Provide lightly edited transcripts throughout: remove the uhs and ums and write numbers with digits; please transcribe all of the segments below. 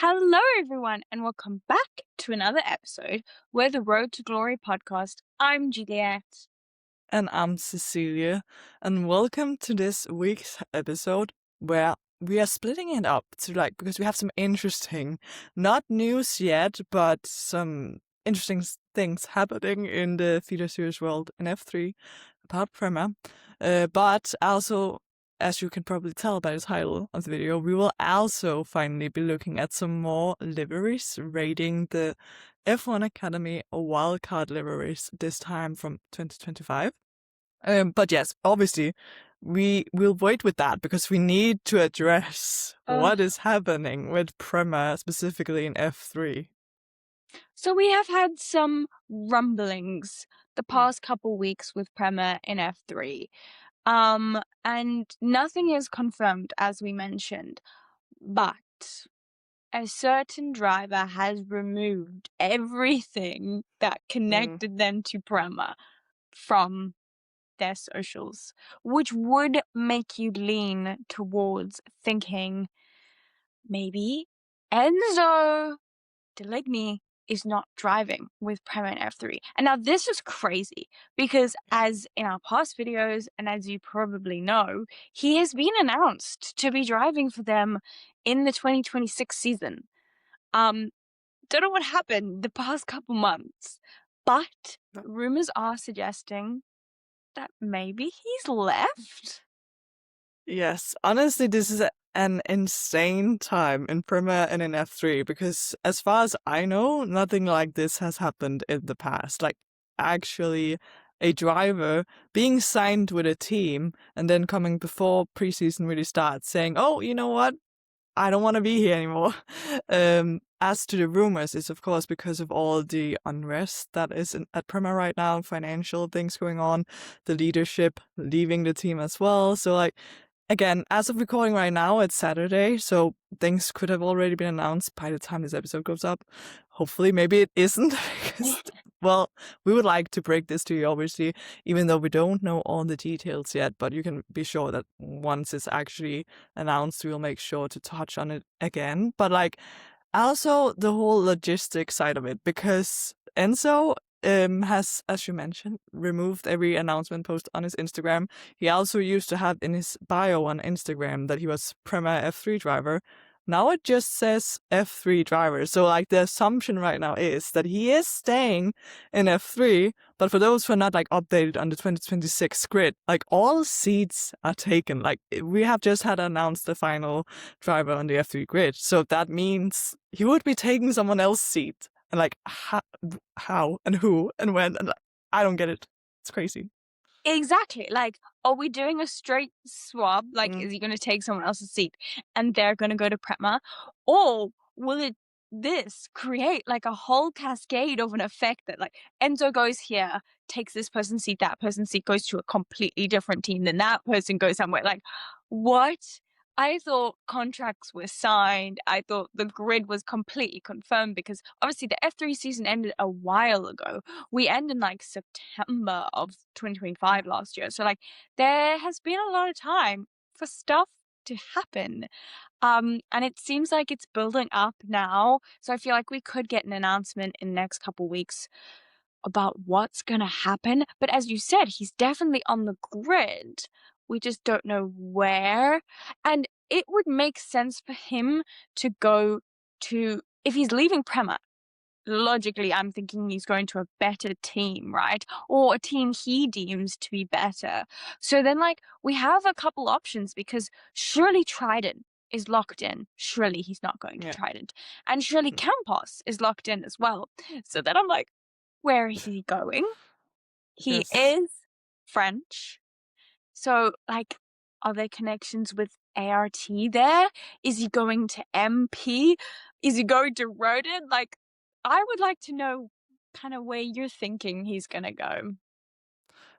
Hello, everyone, and welcome back to another episode where the Road to Glory podcast. I'm Juliet. And I'm Cecilia, and welcome to this week's episode where we are splitting it up to because we have some interesting, not news yet, but some interesting things happening in the feeder series world in F3 about Prema. But also, as you can probably tell by the title of the video, we will also finally be looking at some more liveries, rating the F1 Academy wildcard liveries, this time from 2025. But yes, obviously, we will wait with that because we need to address what is happening with Prema, specifically in F3. So we have had some rumblings the past couple weeks with Prema in F3. And nothing is confirmed, as we mentioned, but a certain driver has removed everything that connected them to Prema from their socials, which would make you lean towards thinking maybe Enzo Deligny is not driving with Prema in F3. And now this is crazy because, as in our past videos, and as you probably know, he has been announced to be driving for them in the 2026 season. Don't know what happened the past couple months, but rumors are suggesting that maybe he's left. Yes, honestly, this is an insane time in Prema and in F3 because, as far as I know, nothing like this has happened in the past. Like, actually, a driver being signed with a team and then coming before preseason really starts saying, "Oh, you know what? I don't want to be here anymore." As to the rumors, it's of course because of all the unrest that is at Prema right now, financial things going on, the leadership leaving the team as well. So again, as of recording right now, it's Saturday, so things could have already been announced by the time this episode goes up. Hopefully, maybe it isn't, because, well, we would like to break this to you, obviously, even though we don't know all the details yet, but you can be sure that once it's actually announced, we'll make sure to touch on it again. But also the whole logistic side of it, because Enzo has, as you mentioned, removed every announcement post on his Instagram. He also used to have in his bio on Instagram that he was Prema F3 driver. Now it just says F3 driver. So the assumption right now is that he is staying in F3, but for those who are not updated on the 2026 grid, all seats are taken. We have just had announced the final driver on the F3 grid. So that means he would be taking someone else's seat. And how and who and when, and I don't get it. It's crazy. Exactly. Are we doing a straight swap? Is he going to take someone else's seat and they're going to go to Prema? Or will this create a whole cascade of an effect that Enzo goes here, takes this person's seat, that person's seat goes to a completely different team, then that person goes somewhere. What? I thought contracts were signed. I thought the grid was completely confirmed because obviously the F3 season ended a while ago. We end in September of 2025 last year. So there has been a lot of time for stuff to happen. And it seems like it's building up now. So I feel like we could get an announcement in the next couple weeks about what's going to happen. But as you said, he's definitely on the grid. We just don't know where. And it would make sense for him to go to, if he's leaving Prema, logically, I'm thinking he's going to a better team, right? Or a team he deems to be better. So then, we have a couple options because surely Trident is locked in. Surely he's not going to Trident. And surely Campos is locked in as well. So then I'm like, where is he going? He is French. So, are there connections with ART there? Is he going to MP? Is he going to Rodent? I would like to know kind of where you're thinking he's going to go.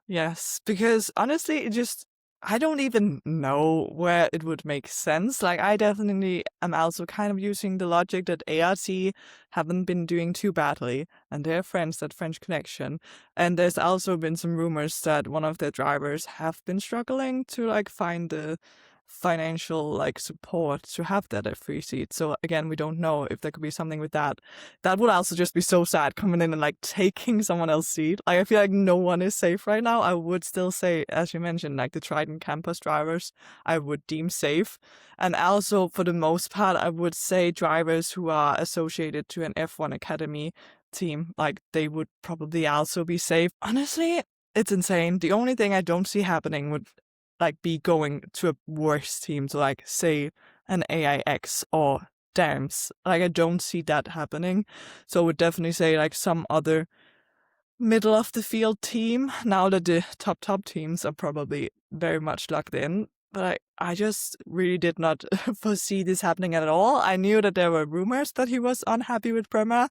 Yes, because honestly, I don't even know where it would make sense. I definitely am also kind of using the logic that ART haven't been doing too badly, and they're friends, that French connection. And there's also been some rumors that one of their drivers have been struggling to find the financial like support to have that F3 seat. So again, we don't know if there could be something with that. That would also just be so sad, coming in and like taking someone else's seat. Like I feel like no one is safe right now. I would still say, as you mentioned, like the Trident campus drivers, I would deem safe. And also for the most part, I would say drivers who are associated to an F1 Academy team, like they would probably also be safe. Honestly, it's insane. The only thing I don't see happening would like be going to a worse team, to like say an AIX or Dams. Like I don't see that happening. So I would definitely say like some other middle of the field team, now that the top teams are probably very much locked in. But I just really did not foresee this happening at all. I knew that there were rumors that he was unhappy with Prema,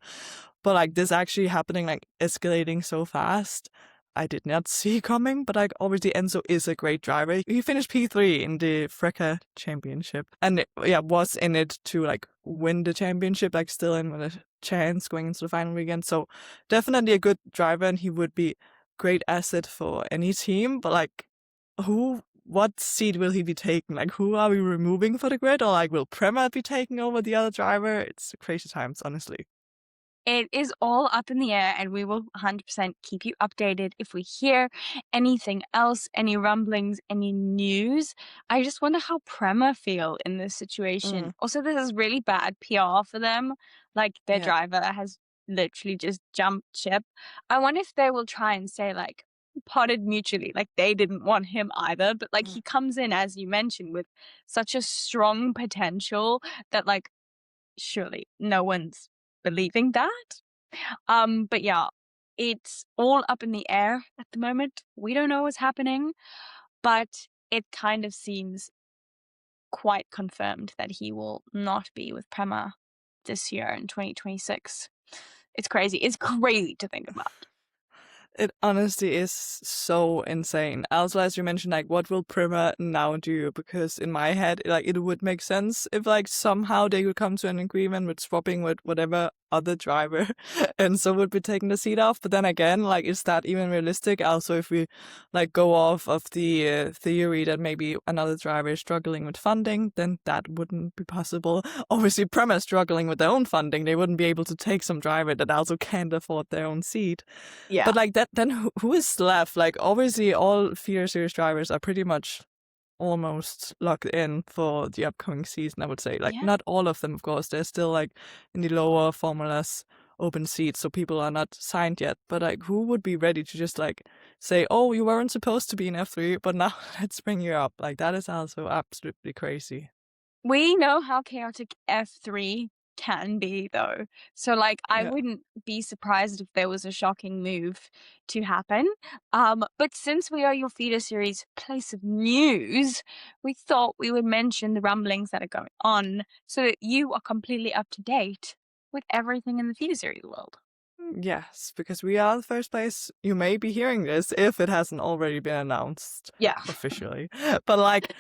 but like this actually happening, like escalating so fast, I did not see coming. But like obviously Enzo is a great driver. He finished P3 in the Freca championship and was in it to like win the championship, like still in with a chance going into the final weekend. So definitely a good driver, and he would be great asset for any team. But like what seat will he be taking? Like who are we removing for the grid? Or like will Prema be taking over the other driver? It's crazy times, honestly. It is all up in the air, and we will 100% keep you updated if we hear anything else, any rumblings, any news. I just wonder how Prema feel in this situation. Also, this is really bad PR for them. Like, their Yeah. driver has literally just jumped ship. I wonder if they will try and say, like, potted mutually, like they didn't want him either, but like he comes in, as you mentioned, with such a strong potential that like surely no one's believing that. But yeah, it's all up in the air at the moment. We don't know what's happening, but it kind of seems quite confirmed that he will not be with Prema this year in 2026. It's crazy. It's crazy to think about. It honestly is so insane. Also, as you mentioned, like, what will Prima now do? Because in my head, like, it would make sense if, like, somehow they could come to an agreement with swapping with whatever other driver and so would be taking the seat off. But then again, like, is that even realistic? Also, if we, like, go off of the theory that maybe another driver is struggling with funding, then that wouldn't be possible. Obviously, Prima is struggling with their own funding. They wouldn't be able to take some driver that also can't afford their own seat. Yeah. But like that, then who is left? Like obviously all feeder series drivers are pretty much almost locked in for the upcoming season, I would say. Like not all of them, of course. They're still like in the lower formulas open seats, so people are not signed yet. But like who would be ready to just like say, oh, you weren't supposed to be in F3, but now let's bring you up. Like that is also absolutely crazy. We know how chaotic F3 can be, though. So, like, I wouldn't be surprised if there was a shocking move to happen. But since we are your feeder series place of news, we thought we would mention the rumblings that are going on so that you are completely up to date with everything in the feeder series world. Yes, because we are the first place you may be hearing this if it hasn't already been announced officially. But like,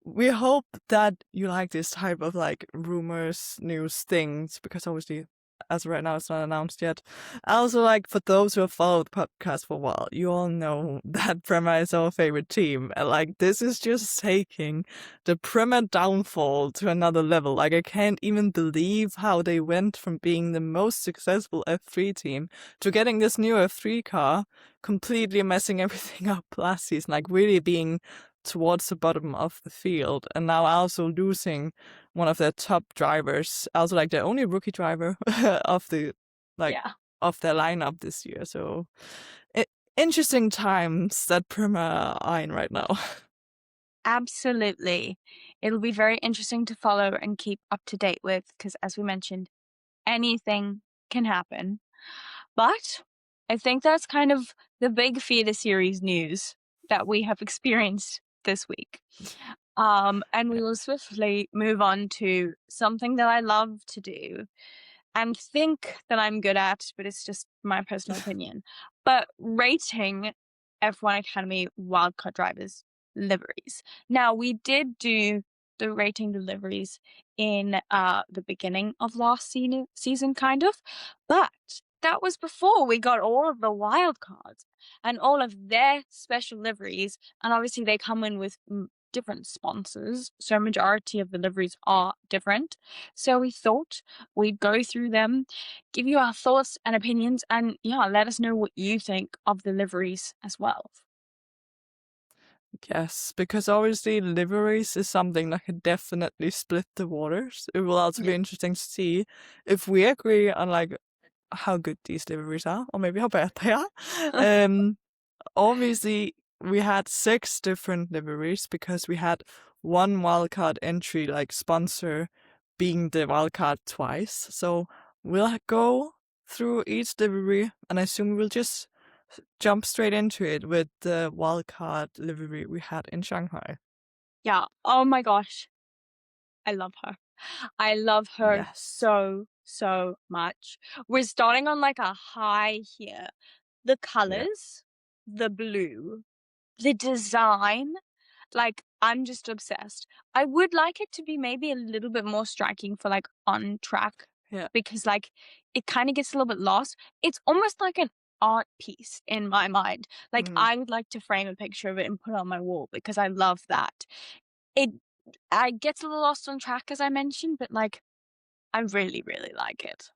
we hope that you like this type of like rumors, news things, because obviously as of right now it's not announced yet. Also, like for those who have followed the podcast for a while, you all know that Prema is our favorite team. And like this is just taking the Prema downfall to another level. Like I can't even believe how they went from being the most successful F3 team to getting this new F3 car, completely messing everything up last season, like really being towards the bottom of the field, and now also losing one of their top drivers, also like their only rookie driver of the of their lineup this year. So interesting times that Prema are in right now. Absolutely. It'll be very interesting to follow and keep up to date with because, as we mentioned, anything can happen. But I think that's kind of the big feeder series news that we have experienced this week. And we will swiftly move on to something that I love to do and think that I'm good at, but it's just my personal opinion. But rating F1 Academy wildcard drivers liveries. Now, we did do the rating deliveries in the beginning of last season, kind of, but that was before we got all of the wild cards and all of their special liveries, and obviously they come in with different sponsors, so majority of the liveries are different. So we thought we'd go through them, give you our thoughts and opinions, and yeah, let us know what you think of the liveries as well. Yes, because obviously liveries is something that could definitely split the waters. It will also Yeah. be interesting to see if we agree on like how good these liveries are, or maybe how bad they are. Um, Obviously we had 6 different liveries because we had one wildcard entry, like sponsor being the wildcard twice. So we'll go through each livery, and I assume we'll just jump straight into it with the wildcard livery we had in Shanghai. Yeah. Oh my gosh. I love her. I love her Yes. so, so much. We're starting on like a high here. The Yeah. colors, the blue, the design, like I'm just obsessed. I would like it to be maybe a little bit more striking for like on track Yeah. because like it kind of gets a little bit lost. It's almost like an art piece in my mind. Like Mm. I would like to frame a picture of it and put it on my wall because I love that. It I gets a little lost on track as I mentioned, but like I really, really like it.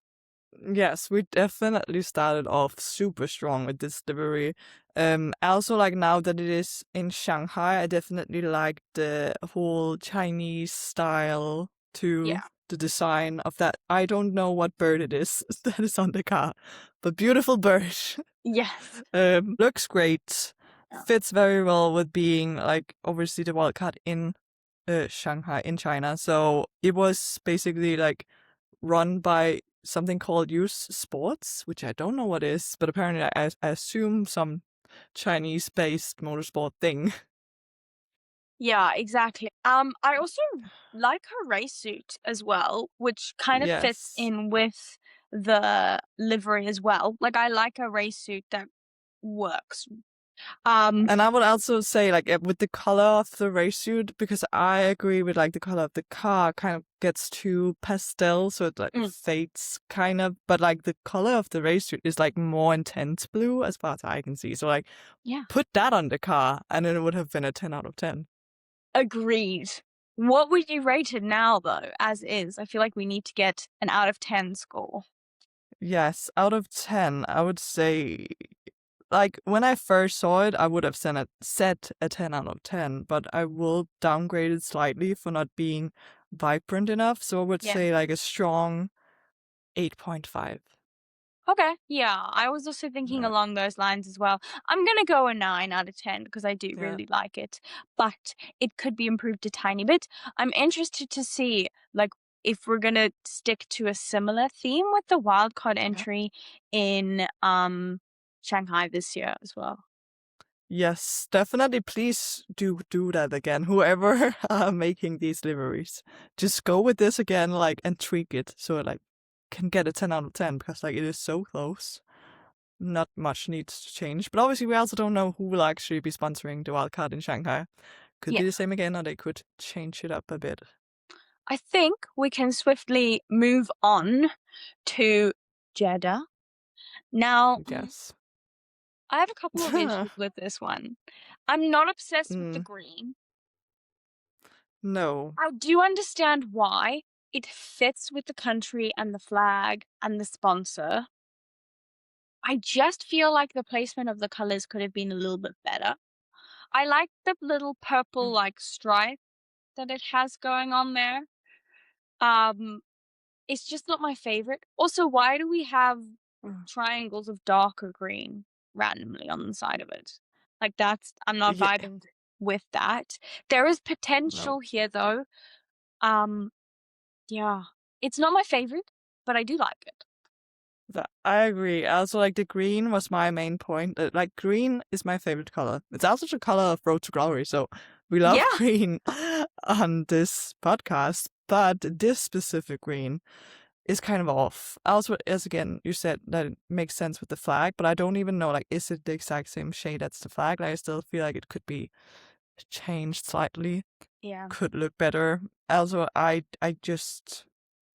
Yes, we definitely started off super strong with this delivery. I also like now that it is in Shanghai, I definitely like the whole Chinese style to Yeah. the design of that. I don't know what bird it is that is on the car, but beautiful bird. Yes. Looks great. Yeah. Fits very well with being like obviously the wildcard in Shanghai in China. So it was basically like run by something called Youth Sports, which I don't know what is, but apparently I assume some Chinese-based motorsport thing. Yeah, exactly. I also like her race suit as well, which kind of fits Yes. in with the livery as well. Like I like a race suit that works. Um, And I would also say, like, with the color of the race suit, because I agree with, like, the color of the car kind of gets too pastel, so it, like, mm, fades, kind of. But, like, the color of the race suit is, like, more intense blue, as far as I can see. So, like, yeah, put that on the car, and it would have been a 10 out of 10. agreed. What would you rate it now though, as is? I feel like we need to get an out of 10 score. Yes, out of 10, I would say, like, when I first saw it, I would have set a 10 out of 10, but I will downgrade it slightly for not being vibrant enough. So I would Yeah. say, like, a strong 8.5. Okay. Yeah, I was also thinking Yeah. along those lines as well. I'm gonna go a 9 out of 10 because I do Yeah. really like it, but it could be improved a tiny bit. I'm interested to see, like, if we're gonna stick to a similar theme with the wildcard Yeah. entry in Shanghai this year as well. Yes, definitely. Please do that again. Whoever are making these liveries, just go with this again, like, and tweak it so it, like, can get a 10 out of 10 because, like, it is so close. Not much needs to change. But obviously, we also don't know who will actually be sponsoring the wildcard in Shanghai. Could Yeah. be the same again, or they could change it up a bit. I think we can swiftly move on to Jeddah. Now, Yes. I have a couple of issues with this one. I'm not obsessed with the Mm, green. no. I do understand why. It fits with the country and the flag and the sponsor. I just feel like the placement of the colors could have been a little bit better. I like the little purple like stripe that it has going on there. Um, it's just not my favorite. Also, why do we have triangles of darker green randomly on the side of it? Like I'm not Yeah. vibing with that. There is No. potential here though. Um, Yeah. It's not my favorite, but I do like it. I agree. I also like the green was my main point. Like green is my favorite color. It's also the color of Road to Glory, so we love Yeah. green on this podcast. But this specific green is kind of off. Also, as again you said that it makes sense with the flag, but I don't even know like is it the exact same shade as the flag? Like, I still feel like it could be changed slightly. Yeah. Could look better. Also, I just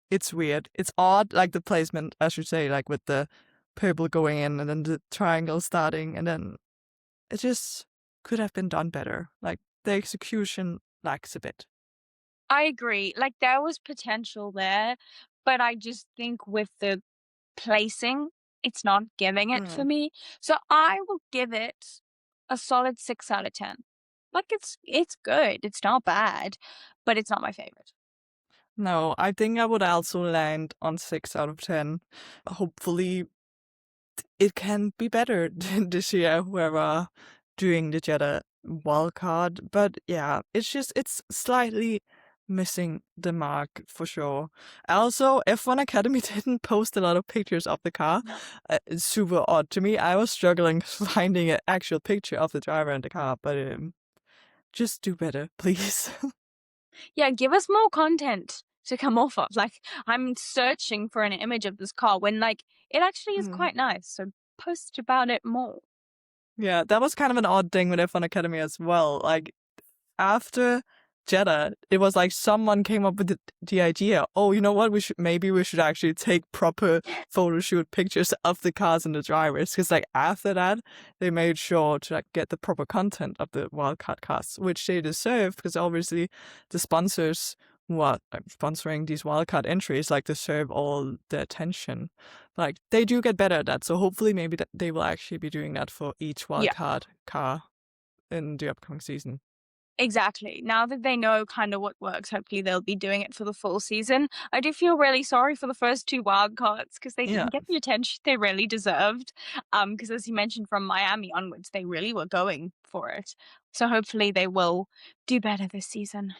it's weird. It's odd, like the placement, I should say, like with the purple going in and then the triangle starting, and then it just could have been done better. Like the execution lacks a bit. I agree. Like there was potential there, but I just think with the placing, it's not giving it for Mm. me. So I will give it a solid 6 out of 10. Like it's good. It's not bad, but it's not my favorite. No, I think I would also land on 6 out of 10. Hopefully, it can be better this year, whoever doing the Jedi wildcard. But yeah, it's slightly missing the mark for sure. Also, F1 Academy didn't post a lot of pictures of the car. It's super odd to me. I was struggling finding an actual picture of the driver in the car, but just do better, please. Yeah, give us more content to come off of. Like I'm searching for an image of this car when like it actually is Mm. quite nice. So post about it more. Yeah, that was kind of an odd thing with F1 Academy as well. Like, after Jeddah, it was like someone came up with the idea. Oh, you know what? We should actually take proper photo shoot pictures of the cars and the drivers. Because like after that, they made sure to like get the proper content of the wildcard cars, which they deserve. Because obviously, the sponsors who are like, sponsoring these wildcard entries like deserve all the attention. Like they do get better at that. So hopefully, maybe that they will actually be doing that for each Yeah. wildcard car in the upcoming season. Exactly. Now that they know kind of what works, hopefully they'll be doing it for the full season. I do feel really sorry for the first two wild cards because they Yeah. didn't get the attention they really deserved. Because as you mentioned from Miami onwards, they really were going for it. So hopefully they will do better this season.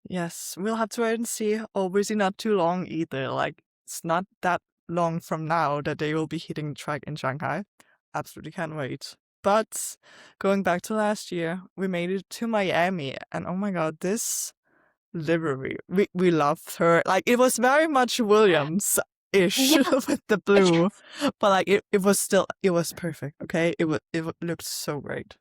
Yes, we'll have to wait and see. Obviously, not too long either. Like, it's not that long from now that they will be hitting the track in Shanghai. Absolutely can't wait. But going back to last year, we made it to Miami, and oh my god, this livery, we loved her. Like, it was very much Williams ish Yeah. with the blue, but like, it was still, it was perfect, okay? Looked so great.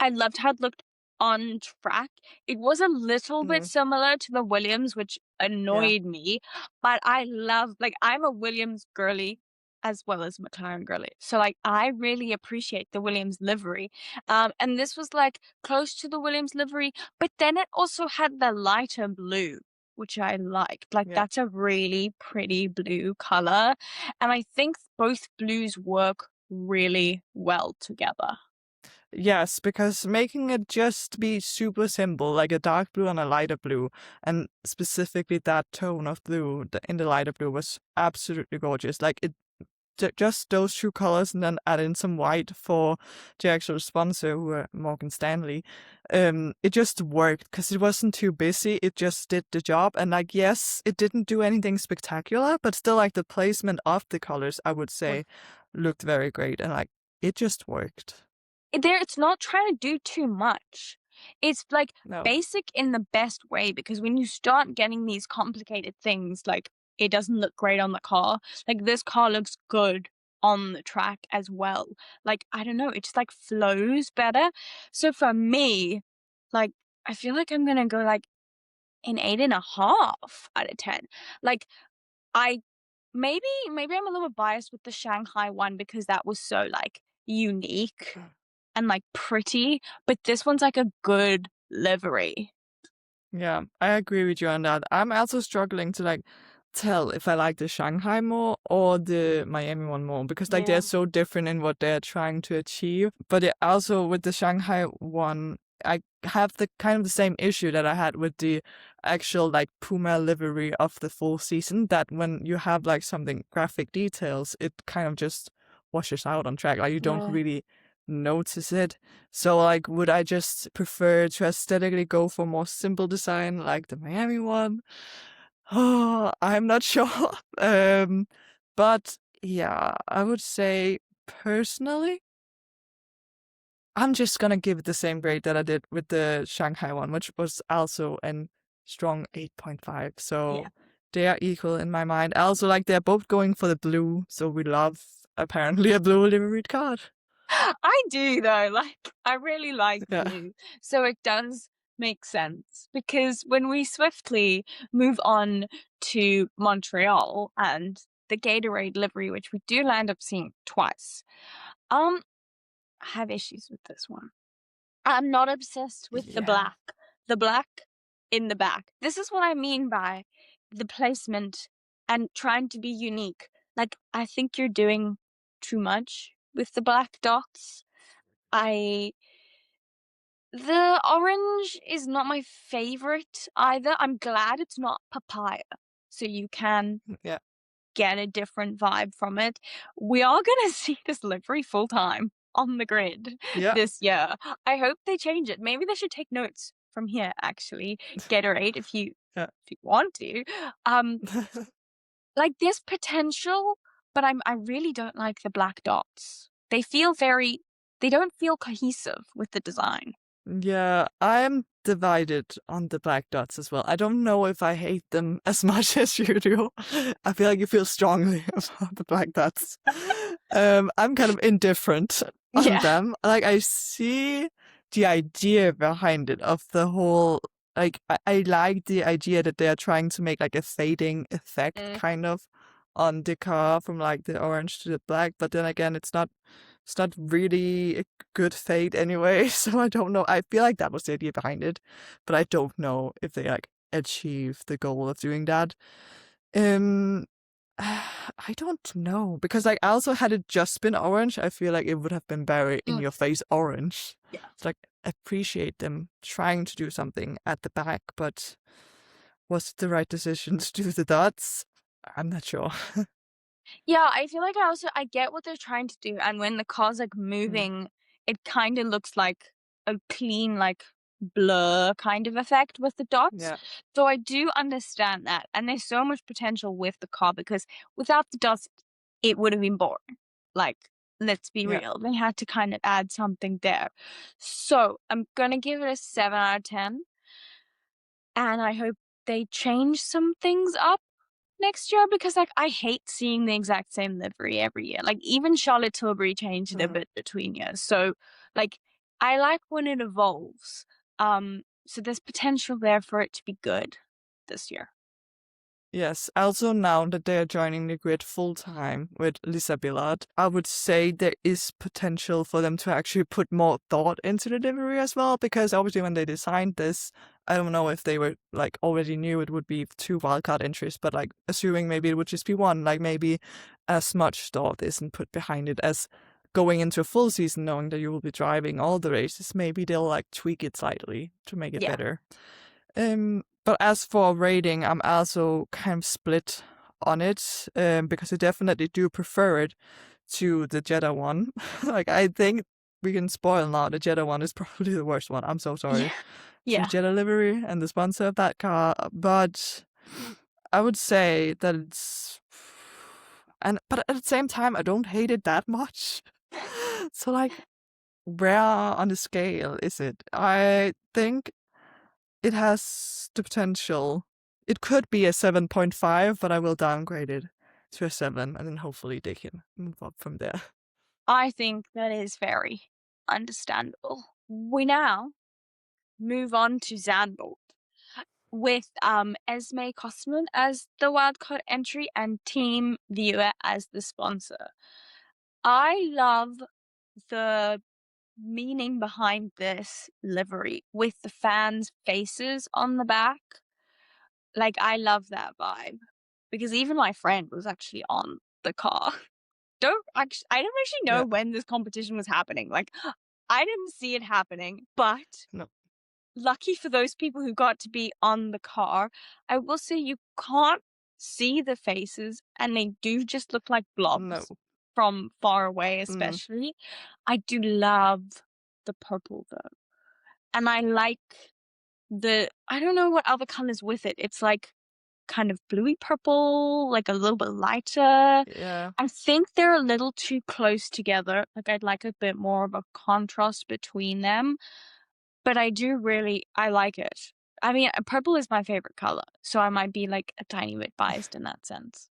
I loved how it looked on track. It was a little bit Mm, similar to the Williams, which yeah, annoyed me, but I love, like, I'm a Williams girly as well as McLaren girly. So, like, I really appreciate the Williams livery. And this was like close to the Williams livery, but then it also had the lighter blue, which I liked. Like, yeah. that's a really pretty blue color. And I think both blues work really well together. Yes, because making it just be super simple, like a dark blue and a lighter blue, and specifically that tone of blue in the lighter blue was absolutely gorgeous. Like just those two colors, and then add in some white for the actual sponsor, who were Morgan Stanley. It just worked because it wasn't too busy. It just did the job, and like yes, it didn't do anything spectacular, but still, like the placement of the colors, I would say, looked very great, and like it just worked. It's not trying to do too much. It's like No. basic in the best way because when you start getting these complicated things, like it doesn't look great on the car. Like this car looks good on the track as well. Like I don't know, it just like flows better. So for me, like I feel like I'm gonna go like an 8.5 out of 10. Like I maybe I'm a little bit biased with the Shanghai one because that was so like unique and like pretty, but this one's like a good livery. Yeah, I agree with you on that. I'm also struggling to like tell if I like the Shanghai more or the Miami one more because like Yeah. they're so different in what they're trying to achieve. But also with the Shanghai one, I have the kind of the same issue that I had with the actual like Puma livery of the full season, that when you have like something graphic details, it kind of just washes out on track. Like you don't Yeah. really notice it. So, like, would I just prefer to aesthetically go for more simple design like the Miami one? Oh, I'm not sure. But yeah, I would say personally, I'm just gonna give it the same grade that I did with the Shanghai one, which was also an strong 8.5. Yeah. So they are equal in my mind. I also like they're both going for the blue, so we love apparently a blue livery card. I do though. Like I really like Yeah. blue. So it does make sense because when we swiftly move on to Montreal and the Gatorade livery, which we do land up seeing twice, I have issues with this one. I'm not obsessed with the Yeah. black. the black in the back. This is what I mean by the placement and trying to be unique. Like, I think you're doing too much with the black dots. I The orange is not my favorite either. I'm glad it's not papaya, so you can Yeah. get a different vibe from it. We are gonna see this livery full time on the grid Yeah. this year. I hope they change it. Maybe they should take notes from here, actually. Gatorade, Yeah. if you want to. Um, like there's potential, but I really don't like the black dots. They don't feel cohesive with the design. Yeah, I'm divided on the black dots as well. I don't know if I hate them as much as you do. I feel like you feel strongly about the black dots. I'm kind of indifferent on Yeah. them. Like I see the idea behind it of the whole I like the idea that they're trying to make like a fading effect Mm. kind of on the car from like the orange to the black, but then again it's not really a good fade anyway, so I don't know. I feel like that was the idea behind it, but I don't know if they like achieve the goal of doing that. Um, I don't know because like also had it just been orange, I feel like it would have been very in Mm. your face orange. Yeah. It's like appreciate them trying to do something at the back, but was it the right decision to do the dots? I'm not sure. Yeah, I feel like I get what they're trying to do, and when the car's like Mm, moving, it kind of looks like a clean like blur kind of effect with the dots. yeah, So I do understand that, and there's so much potential with the car because without the dots, it would have been boring. Like, let's be yeah. real, they had to kind of add something there. So I'm gonna give it a 7 out of 10, and I hope they change some things up next year because like I hate seeing the exact same livery every year. Like even Charlotte Tilbury changed it a Mhm. bit between years. So like I like when it evolves. So there's potential there for it to be good this year. Yes, also now that they are joining the grid full time with Lisa Billard, I would say there is potential for them to actually put more thought into the delivery as well, because obviously when they designed this, I don't know if they were like already knew it would be 2 wildcard entries, but like assuming maybe it would just be one, like maybe as much thought isn't put behind it as going into a full season knowing that you will be driving all the races, maybe they'll like tweak it slightly to make it Yeah. better. But as for rating, I'm also kind of split on it, because I definitely do prefer it to the Jetta one. Like, I think we can spoil now, the Jetta one is probably the worst one. I'm so Yeah. sorry to the Yeah. Jetta livery and the sponsor of that car, but I would say that it's. But at the same time, I don't hate it that much. So, like, where on the scale is it? I think it has the potential. It could be a 7.5, but I will downgrade it to a 7, and then hopefully they can move up from there. I think that is very understandable. We now move on to Zandvoort with Esme Kostman as the wildcard entry and Team Viewer as the sponsor. I love the meaning behind this livery with the fans' faces on the back. Like, I love that vibe because even my friend was actually on the car. I don't actually Yeah, know when this competition was happening. Like, I didn't see it happening, but no, lucky for those people who got to be on the car. I will say you can't see the faces, and they do just look like no. blobs from far away, Mm, especially. I do love the purple though. And I like I don't know what other colors with it. It's like kind of bluey purple, like a little bit lighter. yeah. I think they're a little too close together. Like I'd like a bit more of a contrast between them. But I like it. I mean, purple is my favorite color, so I might be like a tiny bit biased in that sense.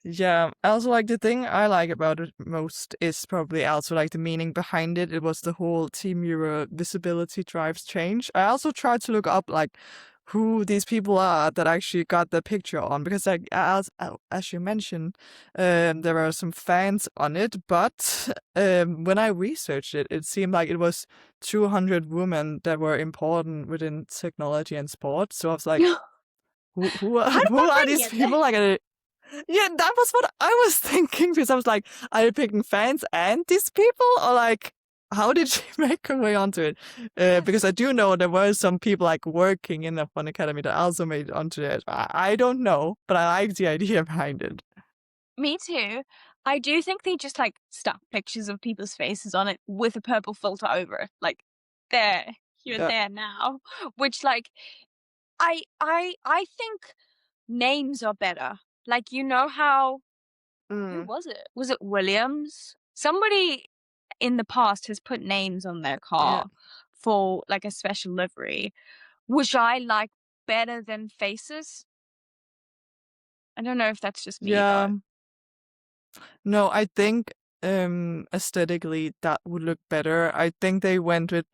Yeah, I also like the thing I like about it most is probably also like the meaning behind it. It was the whole Team Euro visibility drives change. I also tried to look up like who these people are that actually got the picture on, because like as you mentioned, there are some fans on it, but when I researched it, it seemed like it was 200 women that were important within technology and sports. So I was like, who are How did who that are really these get there? people? Like, yeah, that was what I was thinking, because I was like, are you picking fans and these people, or like, how did she make her way onto it? Yes. Because I do know there were some people like working in the Fun Academy that also made it onto it. I don't know, but I like the idea behind it. Me too. I do think they just like stuck pictures of people's faces on it with a purple filter over it. Like, there, you're Yeah. there now. Which like I think names are better. Like, you know how, who Mm, was it? Was it Williams? Somebody in the past has put names on their yeah. car for like a special livery, which I like better than faces. I don't know if that's just me though. Yeah. No, I think aesthetically that would look better. I think they went with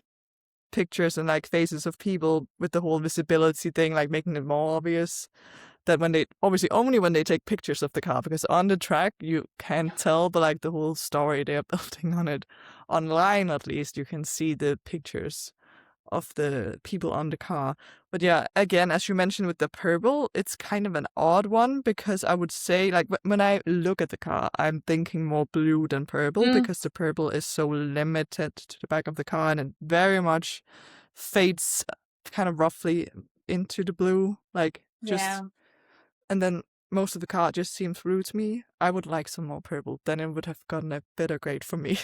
pictures and like faces of people with the whole visibility thing, like making it more obvious that when they obviously only when they take pictures of the car, because on the track you can't tell, but like the whole story they're building on it, online at least you can see the pictures of the people on the car. But yeah, again, as you mentioned with the purple, it's kind of an odd one, because I would say, like, when I look at the car, I'm thinking more blue than purple, Mm, because the purple is so limited to the back of the car and it very much fades kind of roughly into the blue, like just, yeah. and then most of the car just seems blue to me. I would like some more purple, then it would have gotten a better grade for me.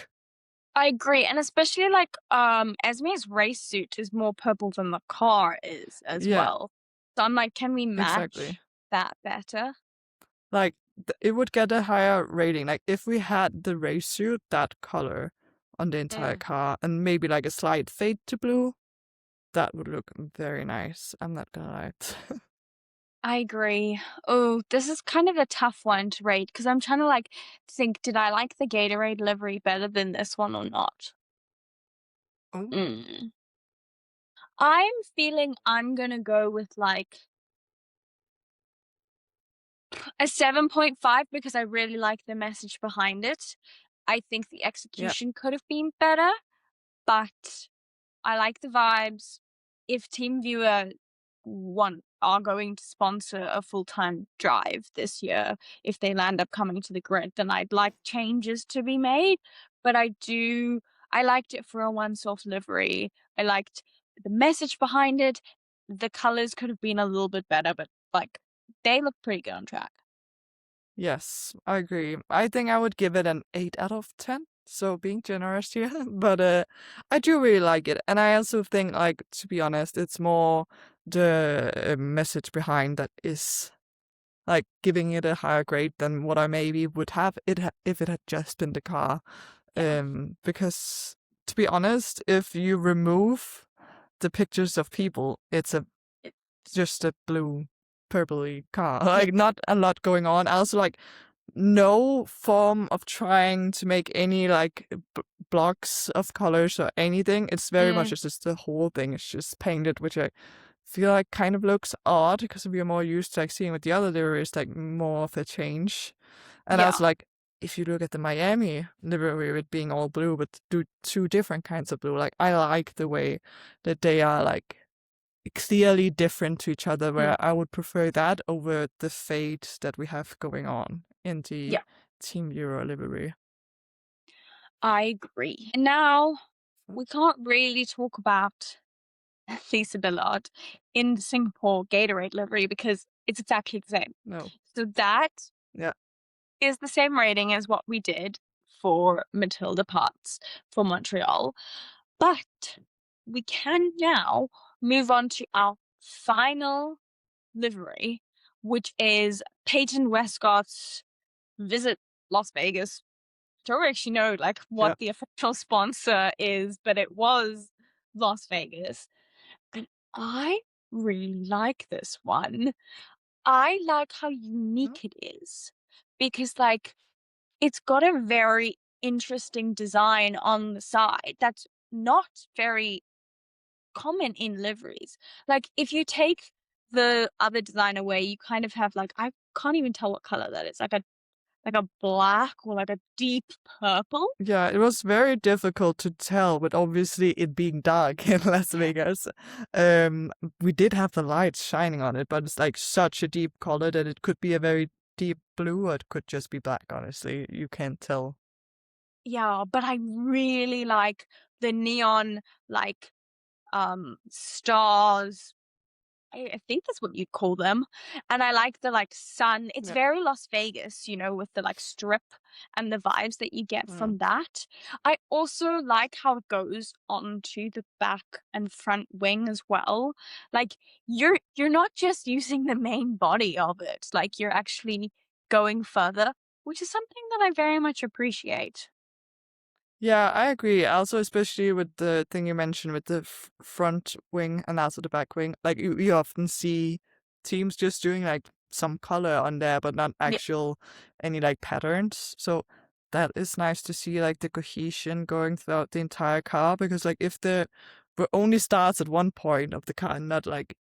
I agree, and especially like Esme's race suit is more purple than the car is as Yeah, well. So I'm like, can we exactly. match that better? Like, it would get a higher rating. Like, if we had the race suit, that color on the entire Mm, car, and maybe like a slight fade to blue, that would look very nice. I'm not gonna lie. I agree. Oh, this is kind of a tough one to rate because I'm trying to like think, did I like the Gatorade livery better than this one or not? Oh, Mm. I'm feeling I'm gonna go with like a 7.5 because I really like the message behind it. I think the yeah, execution could have been better, but I like the vibes. If TeamViewer are going to sponsor a full-time drive this year, if they land up coming to the grid, then I'd like changes to be made. But I liked it for a once-off livery. I liked the message behind it. The colors could have been a little bit better, but like they look pretty good on track. yes, I agree. I think I would give it an 8 out of 10. So being generous here, but I do really like it, and I also think, like, to be honest, it's more the message behind that is like giving it a higher grade than what I maybe would have if it had just been the car. Yeah. Because to be honest, if you remove the pictures of people, it's It, just a blue, purpley car. yeah. Like, not a lot going on. I also like no form of trying to make any like blocks of colors or anything. It's very much Mm, just the whole thing is just painted, which I feel like kind of looks odd, because we are more used to like seeing with the other liveries like more of a change. And I yeah. was like, if you look at the Miami livery with being all blue, but do two different kinds of blue, like I like the way that they are like clearly different to each other, Mm, where I would prefer that over the fade that we have going on in the yeah. Team Euro livery. I agree. And now Mm, we can't really talk about Lisa Billard in the Singapore Gatorade livery because it's exactly the same. no. So that Yeah. is the same rating as what we did for Matilda Potts for Montreal. But we can now move on to our final livery, which is Peyton Westcott's Visit Las Vegas. Don't actually know like what Yeah. the official sponsor is, but it was Las Vegas. And I really like this one. I like how Mm, unique it is because like it's got a very interesting design on the side that's not very common in liveries. Like if you take the other designer where you kind of have like, I can't even tell what color that is, like a black or like a deep purple. Yeah, it was very difficult to tell, but obviously it being dark in Las Vegas, um, we did have the lights shining on it, but it's like such a deep color that it could be a very deep blue or it could just be black, honestly. You can't tell. Yeah, but I really like the neon like stars. I think that's what you'd call them. And I like the like sun. It's Yeah. very Las Vegas, you know, with the like strip and the vibes that you get Mm. from that. I also like how it goes onto the back and front wing as well. Like you're not just using the main body of it, like you're actually going further, which is something that I very much appreciate. Yeah, I agree. Also, especially with the thing you mentioned with the front wing and also the back wing. Like you often see teams just doing like some color on there, but not Yeah, actual any like patterns. So that is nice to see like the cohesion going throughout the entire car because like if the only starts at one point of the car and not like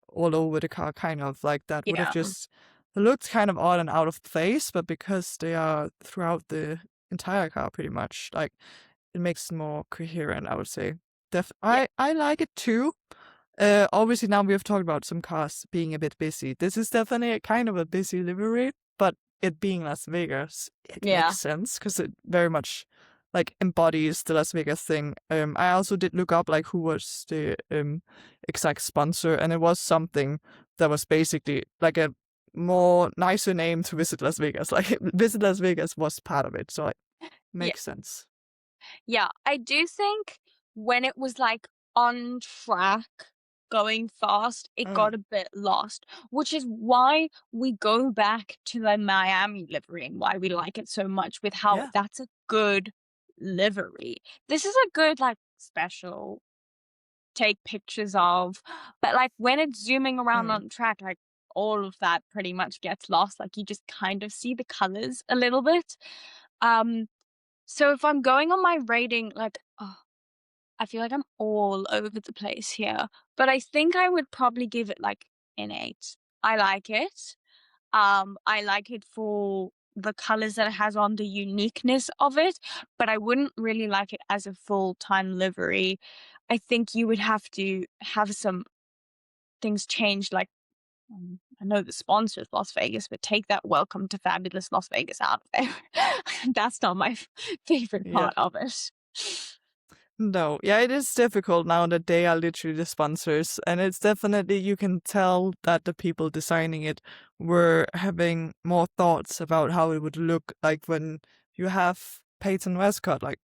all over the car, kind of like that would have yeah, just looked kind of odd and out of place. But because they are throughout the entire car pretty much, like it makes it more coherent, I would say. yeah, I like it too. Obviously now we have talked about some cars being a bit busy. This is definitely a kind of a busy livery, but it being Las Vegas, it yeah, makes sense because it very much like embodies the Las Vegas thing. I also did look up like who was the exact sponsor, and it was something that was basically like a more nicer name to Visit Las Vegas. Like Visit Las Vegas was part of it, so it yeah. makes sense. Yeah, I do think when it was like on track, going fast, it Mm, got a bit lost, which is why we go back to the Miami livery and why we like it so much with how yeah. that's a good livery. This is a good like special take pictures of, but like when it's zooming around Mm, on track, like all of that pretty much gets lost. Like you just kind of see the colors a little bit. Um, so if I'm going on my rating, like, oh, I feel like I'm all over the place here, but I think I would probably give it like an 8. I like it. I like it for the colors that it has on, the uniqueness of it, but I wouldn't really like it as a full-time livery. I think you would have to have some things changed, like, I know the sponsor is Las Vegas, but take that "Welcome to Fabulous Las Vegas" out of there. That's not my favorite yeah. part of it. No, yeah, it is difficult now that they are literally the sponsors, and it's definitely you can tell that the people designing it were having more thoughts about how it would look like when you have Peyton Westcott like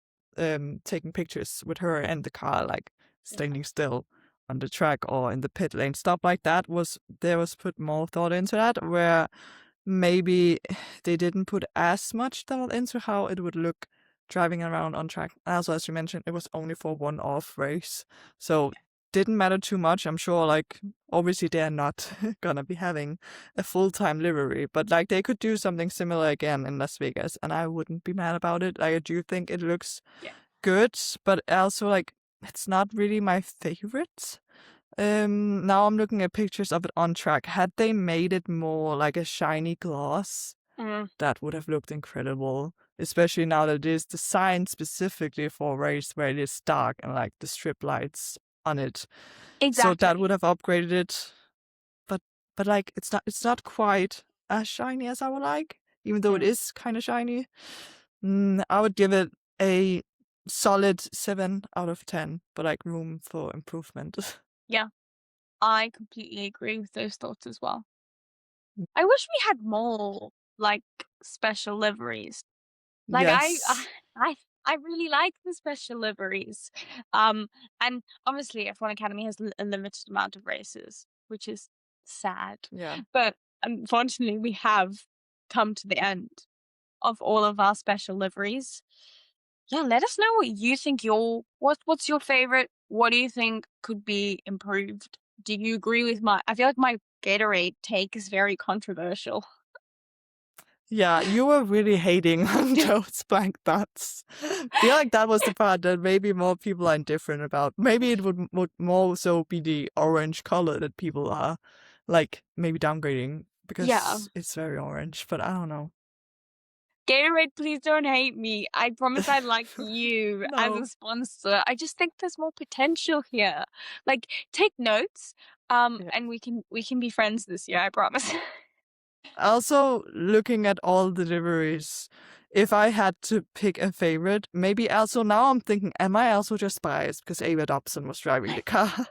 taking pictures with her and the car like Yeah. standing still on the track or in the pit lane. Stuff like that was put more thought into that, where maybe they didn't put as much thought into how it would look driving around on track. Also, as you mentioned, it was only for one-off race, so didn't matter too much. I'm sure, like, obviously they're not gonna be having a full-time livery, but like they could do something similar again in Las Vegas, and I wouldn't be mad about it. Like, I do think it looks Yeah. good, but also like it's not really my favorite. Now I'm looking at pictures of it on track. Had they made it more like a shiny gloss, Mm, that would have looked incredible. Especially now that it is designed specifically for a race where it is dark and like the strip lights on it. So that exactly. would have upgraded it. But like it's not quite as shiny as I would like, even though it Mm, is kind of shiny. I would give it a solid 7 out of 10, but like room for improvement. yeah, I completely agree with those thoughts as well. I wish we had more like special liveries. Like Yes. I I really like the special liveries. Um, and obviously F1 Academy has a limited amount of races, which is sad. Yeah. But unfortunately, we have come to the end of all of our special liveries. Yeah, let us know what you think what's your favorite? What do you think could be improved? Do you agree with my I feel like my Gatorade take is very controversial. Yeah, you were really hating on those blank dots. Feel like that was the part that maybe more people are indifferent about. Maybe it would more so be the orange color that people are like maybe downgrading Yeah. because it's very orange, but I don't know. Gatorade, please don't hate me. I promise I like you as a No. sponsor. I just think there's more potential here. Like, take notes, Yeah. and we can be friends this year, I promise. Also, looking at all the liveries, if I had to pick a favorite, maybe also now I'm thinking, am I also just biased because Ava Dobson was driving the car?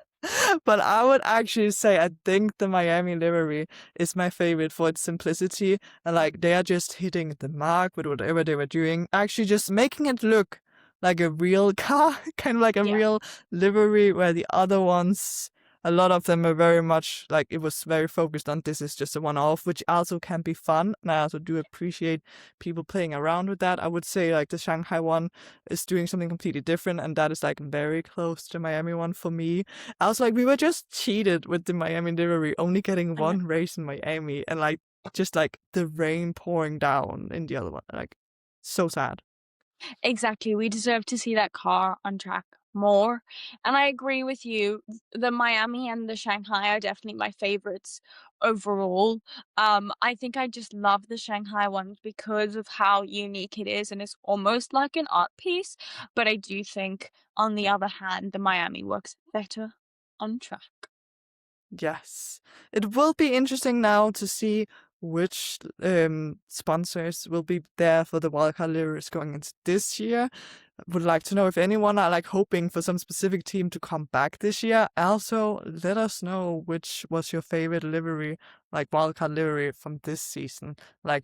But I would actually say I think the Miami livery is my favorite for its simplicity and like they are just hitting the mark with whatever they were doing, actually just making it look like a real car, kind of like a Yeah. real livery, where the other ones, a lot of them are very much like it was very focused on this is just a one-off, which also can be fun. And I also do appreciate people playing around with that. I would say like the Shanghai one is doing something completely different, and that is like very close to the Miami one for me. I was like, we were just cheated with the Miami livery, only getting I know. one race in Miami, and like just like the rain pouring down in the other one. Like so sad. Exactly. We deserve to see that car on track more. And I agree with you. The Miami and the Shanghai are definitely my favorites overall. I think I just love the Shanghai one because of how unique it is and it's almost like an art piece. But I do think, on the other hand, the Miami works better on track. Yes. It will be interesting now to see which sponsors will be there for the wildcard liveries going into this year. Would like to know if anyone are like hoping for some specific team to come back this year. Also, let us know which was your favorite livery, like wildcard livery from this season. Like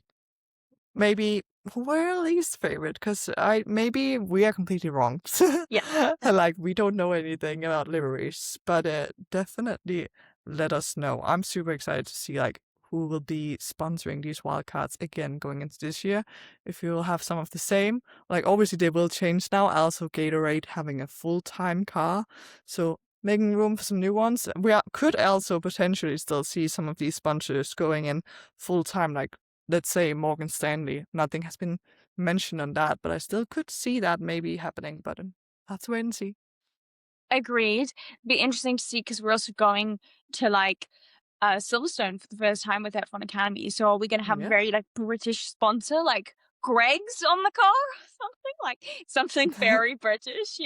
maybe who were your least favorite? Because maybe we are completely wrong. Yeah. Like we don't know anything about liveries, but definitely let us know. I'm super excited to see like who will be sponsoring these wildcards again going into this year. If we will have some of the same, like obviously they will change now. Also, Gatorade having a full-time car, so making room for some new ones. Could also potentially still see some of these sponsors going in full-time, like let's say Morgan Stanley. Nothing has been mentioned on that, but I still could see that maybe happening. But let's wait and see. Agreed. Be interesting to see because we're also going to like Silverstone for the first time with F1 Academy. So are we going to have a Yeah. very like British sponsor, like Greg's on the car or something? Like something very British,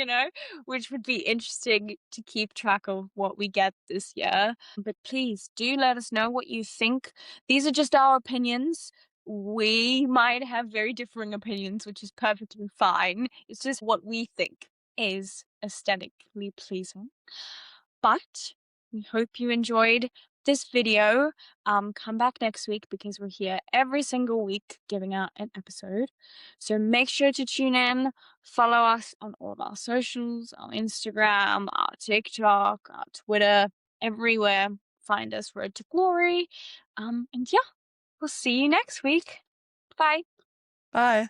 which would be interesting to keep track of what we get this year. But please do let us know what you think. These are just our opinions. We might have very differing opinions, which is perfectly fine. It's just what we think is aesthetically pleasing. But we hope you enjoyed this video. Come back next week because we're here every single week giving out an episode. So make sure to tune in, follow us on all of our socials, our Instagram, our TikTok, our Twitter, everywhere. Find us Road to Glory. And yeah, we'll see you next week. Bye. Bye.